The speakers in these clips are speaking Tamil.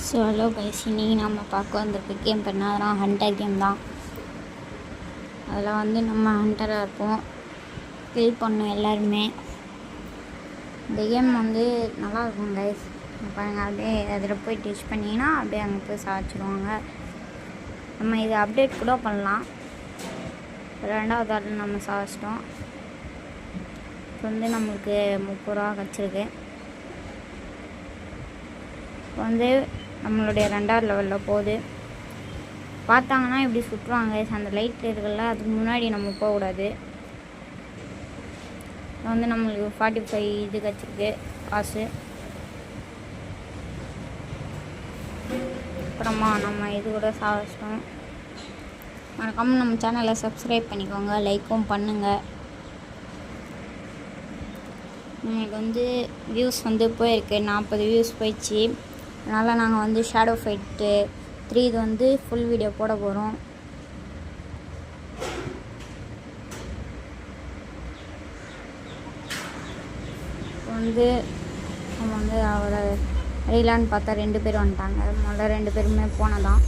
ஸோ ஹலோ கைஸ், இன்றைக்கி நம்ம பார்க்க வந்திருக்க கேம் பண்ணால் ஹண்டர் கேம் தான். அதில் வந்து நம்ம ஹண்டராக இருப்போம், கில் பண்ணோம் எல்லாருமே. இந்த கேம் வந்து நல்லாயிருக்கும் கைஸ். பாருங்கள், அப்படியே அதில் போய் டச் பண்ணிங்கன்னா அப்படியே அங்கே போய் சாய்ச்சிடுவாங்க. நம்ம இது அப்டேட் கூட பண்ணலாம். ரெண்டாவது ஆள் நம்ம சாய்ச்சிட்டோம். இப்போ வந்து நம்மளுக்கு 30 ரூபா கிடச்சிருக்கு. இப்போ வந்து நம்மளுடைய 2வது லெவலில் போகுது. பார்த்தாங்கன்னா இப்படி சுற்றுவாங்க. அந்த லைட் இருக்குல்ல, அதுக்கு முன்னாடி நம்ம போகக்கூடாது. வந்து நம்மளுக்கு 45 இது கிடச்சிருக்கு காசு. அப்புறமா நம்ம இது கூட சாதிச்சிட்டோம். மறக்காமல் நம்ம சேனலை சப்ஸ்கிரைப் பண்ணிக்கோங்க, லைக்கும் பண்ணுங்கள். எனக்கு வந்து வியூஸ் வந்து போயிருக்கு, 40 வியூஸ் போயிடுச்சு. அதனால் நாங்கள் வந்து ஷேடோ ஃபைட்டு 3 இது வந்து ஃபுல் வீடியோ போட போகிறோம். வந்து நம்ம வந்து அவரை அடிக்கலான்னு பார்த்தா 2 பேர் வந்துட்டாங்க. முதல்ல 2 பேருமே போனதான்.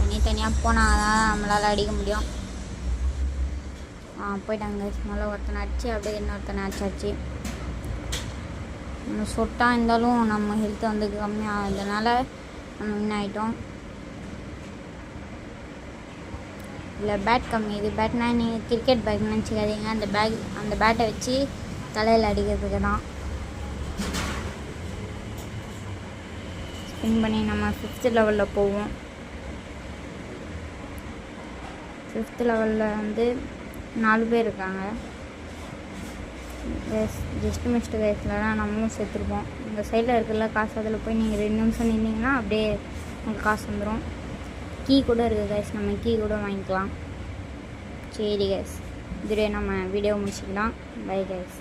தனித்தனியாக போனால் தான் நம்மளால் அடிக்க முடியும். போயிட்டாங்க. முதல்ல ஒருத்தனை அடிச்சு அப்படியே இன்னொருத்தனை அடிச்சாச்சு. நம்ம சொட்டாக இருந்தாலும் நம்ம ஹெல்த்தை வந்து கம்மியாகிறதுனால நம்ம வின் ஆகிட்டோம். இல்லை பேட் கம்மி. இது பேட்னா நீங்கள் கிரிக்கெட் பேக் நினச்சிக்காதீங்க. அந்த பேட்டை வச்சு தலையில் அடிக்கிறதுக்கு தான். ஸ்பின் பண்ணி நம்ம 5th லெவலில் போவோம். 5th லெவலில் வந்து 4 பேர் இருக்காங்க. ஜஸ்ட் மிஸ்ட் கைஸ்லாம் நம்மளும் சேர்த்துருப்போம். இந்த சைடில் இருக்குல்ல காசு, அதில் போய் நீங்கள் 2 நிமிஷம் நின்றீங்கன்னா அப்படியே உங்களுக்கு காசு வந்துடும். கீ கூட இருக்குது கைஸ், நம்ம கீ கூட வாங்கிக்கலாம். சரி கைஸ், இதுவே நம்ம வீடியோ முடிச்சுக்கலாம். Bye guys.